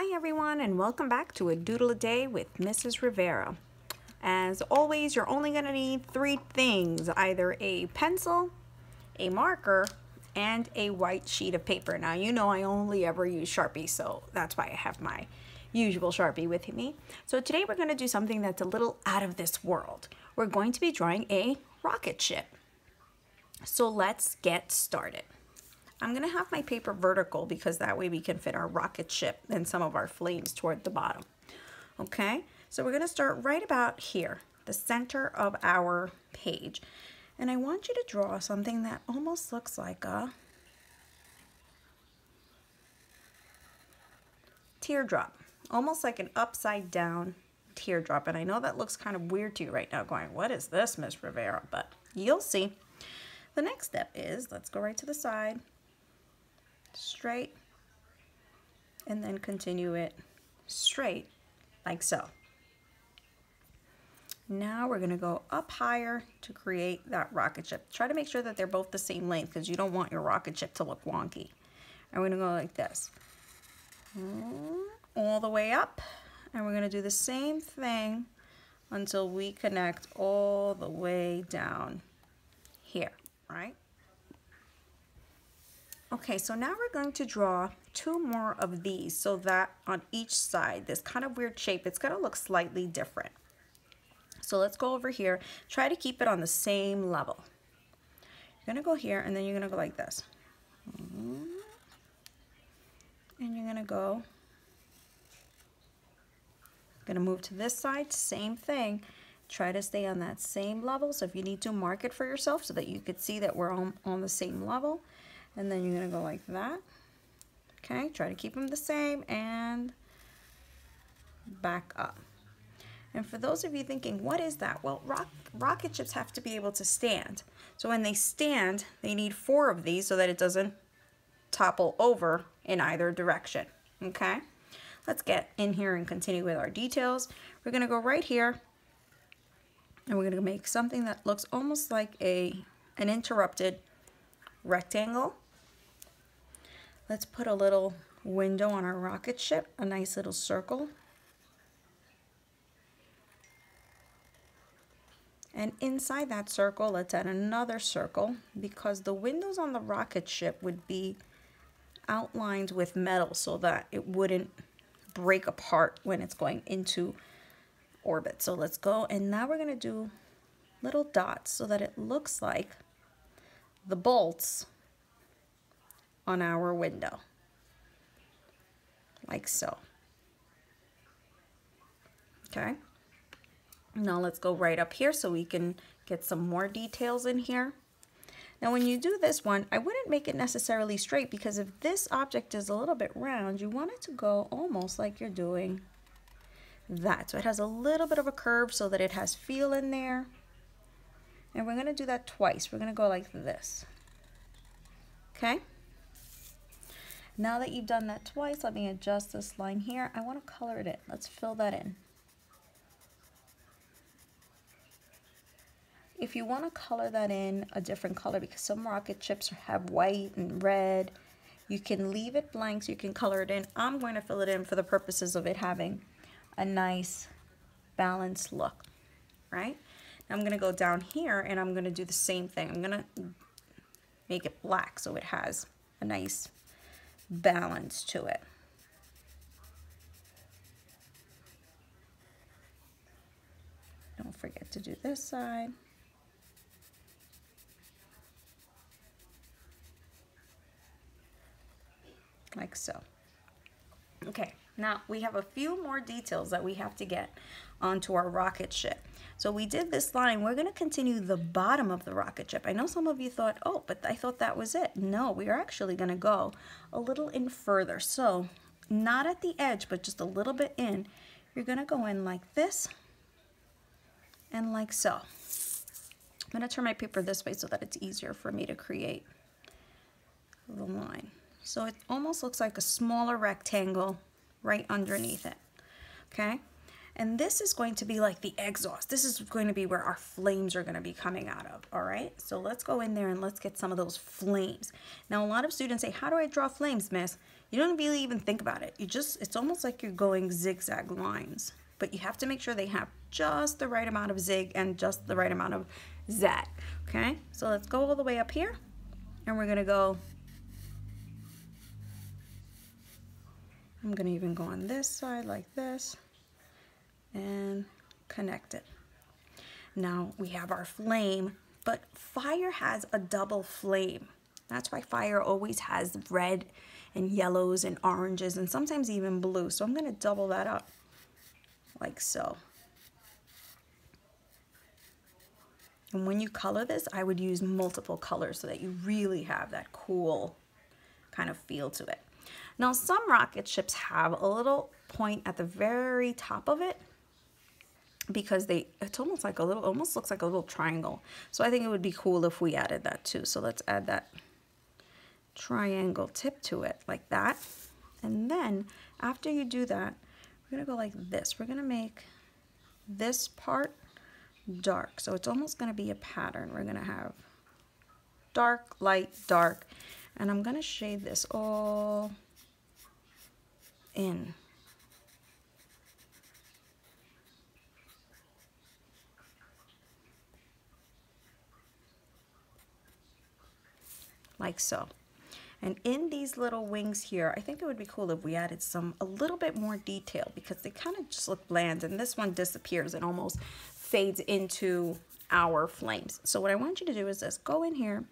Hi everyone, and welcome back to A Doodle a Day with Mrs. Rivera. As always, you're only going to need three things: either a pencil, a marker, and a white sheet of paper. Now you know I only ever use Sharpie, so that's why I have my usual Sharpie with me. So today we're going to do something that's a little out of this world. We're going to be drawing a rocket ship. So let's get started. I'm going to have my paper vertical because that way we can fit our rocket ship and some of our flames toward the bottom. Okay, so we're going to start right about here, the center of our page. And I want you to draw something that almost looks like a teardrop, almost like an upside down teardrop. And I know that looks kind of weird to you right now, going, what is this, Miss Rivera? But you'll see. The next step is, let's go right to the side, straight, and then continue it straight like so. Now we're going to go up higher to create that rocket ship. Try to make sure that they're both the same length because you don't want your rocket ship to look wonky. And we're going to go like this, all the way up, and we're going to do the same thing until we connect all the way down here, right? Okay, so now we're going to draw two more of these so that on each side, this kind of weird shape, it's going to look slightly different. So let's go over here. Try to keep it on the same level. You're going to go here, and then you're going to go like this. And you're going to move to this side, same thing. Try to stay on that same level. So if you need to, mark it for yourself so that you could see that we're on the same level. And then you're going to go like that. Okay, try to keep them the same and back up. And for those of you thinking, what is that? Well, rocket ships have to be able to stand. So when they stand, they need 4 of these so that it doesn't topple over in either direction. Okay, let's get in here and continue with our details. We're going to go right here, and we're going to make something that looks almost like an interrupted rectangle. Let's put a little window on our rocket ship, a nice little circle. And inside that circle, let's add another circle because the windows on the rocket ship would be outlined with metal so that it wouldn't break apart when it's going into orbit. So let's go, and now we're going to do little dots so that it looks like the bolts on our window, like so. Okay, now let's go right up here so we can get some more details in here. Now when you do this one, I wouldn't make it necessarily straight because if this object is a little bit round, you want it to go almost like you're doing that. So it has a little bit of a curve so that it has feel in there. And we're going to do that twice. We're going to go like this. Okay? Now that you've done that twice, let me adjust this line here. I want to color it in. Let's fill that in. If you want to color that in a different color, because some rocket ships have white and red, you can leave it blank so you can color it in. I'm going to fill it in for the purposes of it having a nice balanced look, right? Now I'm going to go down here and I'm going to do the same thing. I'm going to make it black so it has a nice balance to it. Don't forget to do this side. Like so. Okay, now we have a few more details that we have to get onto our rocket ship. So we did this line. We're going to continue the bottom of the rocket ship. I know some of you thought, oh, but I thought that was it. No, we are actually going to go a little in further. So not at the edge, but just a little bit in. You're going to go in like this and like so. I'm going to turn my paper this way so that it's easier for me to create the line. So it almost looks like a smaller rectangle right underneath it. Okay, And this is going to be like the exhaust. This is going to be where our flames are going to be coming out of, all right? So let's go in there and let's get some of those flames. Now, a lot of students say, how do I draw flames, miss? You don't really even think about it. It's almost like you're going zigzag lines, but you have to make sure they have just the right amount of zig and just the right amount of zag, okay? So let's go all the way up here, and we're gonna go, I'm gonna even go on this side like this, and connect it. Now we have our flame, but fire has a double flame. That's why fire always has red and yellows and oranges and sometimes even blue. So I'm going to double that up like so. And when you color this, I would use multiple colors so that you really have that cool kind of feel to it. Now some rocket ships have a little point at the very top of it, because it's almost looks like a little triangle. So I think it would be cool if we added that too. So let's add that triangle tip to it like that. And then after you do that, we're gonna go like this. We're gonna make this part dark. So it's almost gonna be a pattern. We're gonna have dark, light, dark. And I'm gonna shade this all in. Like so. And in these little wings here, I think it would be cool if we added a little bit more detail, because they kind of just look bland, and this one disappears and almost fades into our flames. So what I want you to do is this: go in here,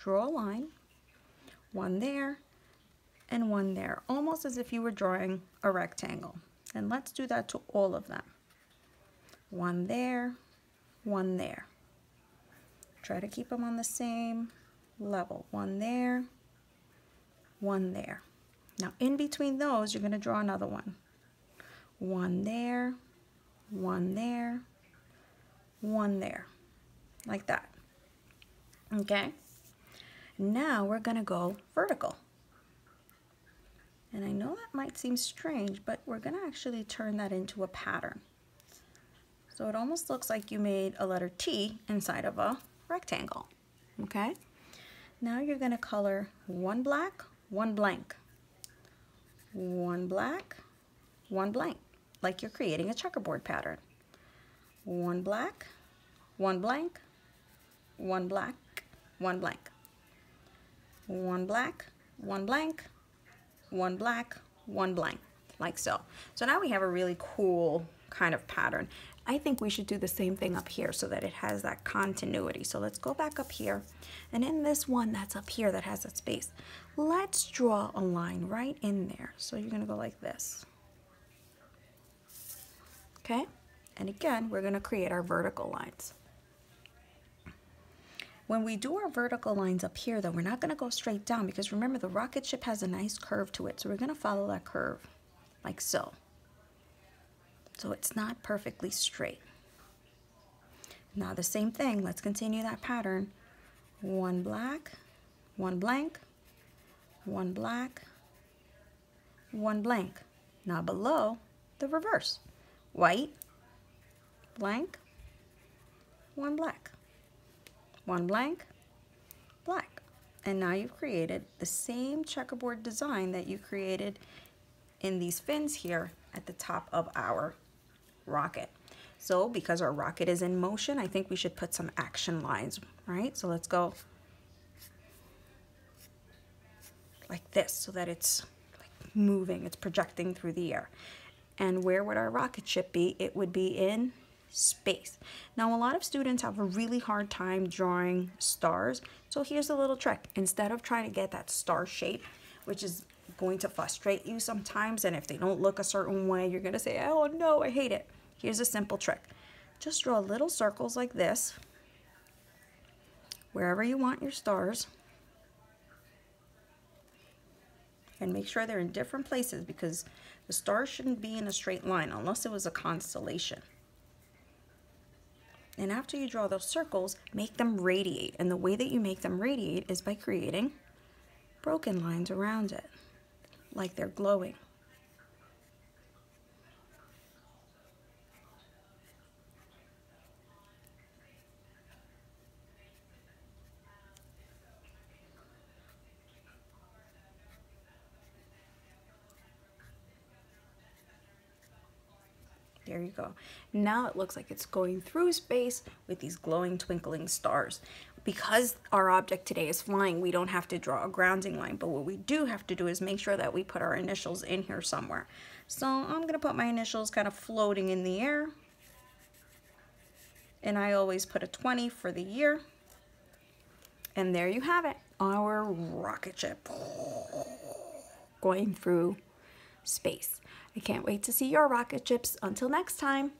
draw a line, one there and one there, almost as if you were drawing a rectangle. And let's do that to all of them. One there, one there. Try to keep them on the same level. One there, one there. Now in between those, you're going to draw another one. One there, one there, one there, like that. Okay? Now we're going to go vertical. And I know that might seem strange, but we're going to actually turn that into a pattern. So it almost looks like you made a letter T inside of a rectangle. Okay? Now you're going to color one black, one blank. One black, one blank, like you're creating a checkerboard pattern. One black, one blank, one black, one blank. One black, one blank, one black, one blank, like so. So now we have a really cool kind of pattern. I think we should do the same thing up here so that it has that continuity. So let's go back up here, and in this one that's up here that has that space, let's draw a line right in there. So you're gonna go like this. Okay? And again, we're gonna create our vertical lines. When we do our vertical lines up here though, we're not gonna go straight down, because remember the rocket ship has a nice curve to it. So we're gonna follow that curve like so. So it's not perfectly straight. Now the same thing, let's continue that pattern. One black, one blank, one black, one blank. Now below, the reverse. White, blank, one black, one blank, black. And now you've created the same checkerboard design that you created in these fins here at the top of our rocket. So because our rocket is in motion, I think we should put some action lines, right? So let's go like this so that it's like moving, it's projecting through the air. And where would our rocket ship be? It would be in space. Now a lot of students have a really hard time drawing stars. So here's a little trick. Instead of trying to get that star shape, which is going to frustrate you sometimes, and if they don't look a certain way, you're going to say, oh no, I hate it. Here's a simple trick. Just draw little circles like this wherever you want your stars, and make sure they're in different places, because the stars shouldn't be in a straight line unless it was a constellation. And after you draw those circles, make them radiate, and the way that you make them radiate is by creating broken lines around it, like they're glowing. There you go. Now it looks like it's going through space with these glowing, twinkling stars. Because our object today is flying, we don't have to draw a grounding line, but what we do have to do is make sure that we put our initials in here somewhere. So I'm going to put my initials kind of floating in the air. And I always put a 20 for the year. And there you have it, our rocket ship going through space. I can't wait to see your rocket ships. Until next time.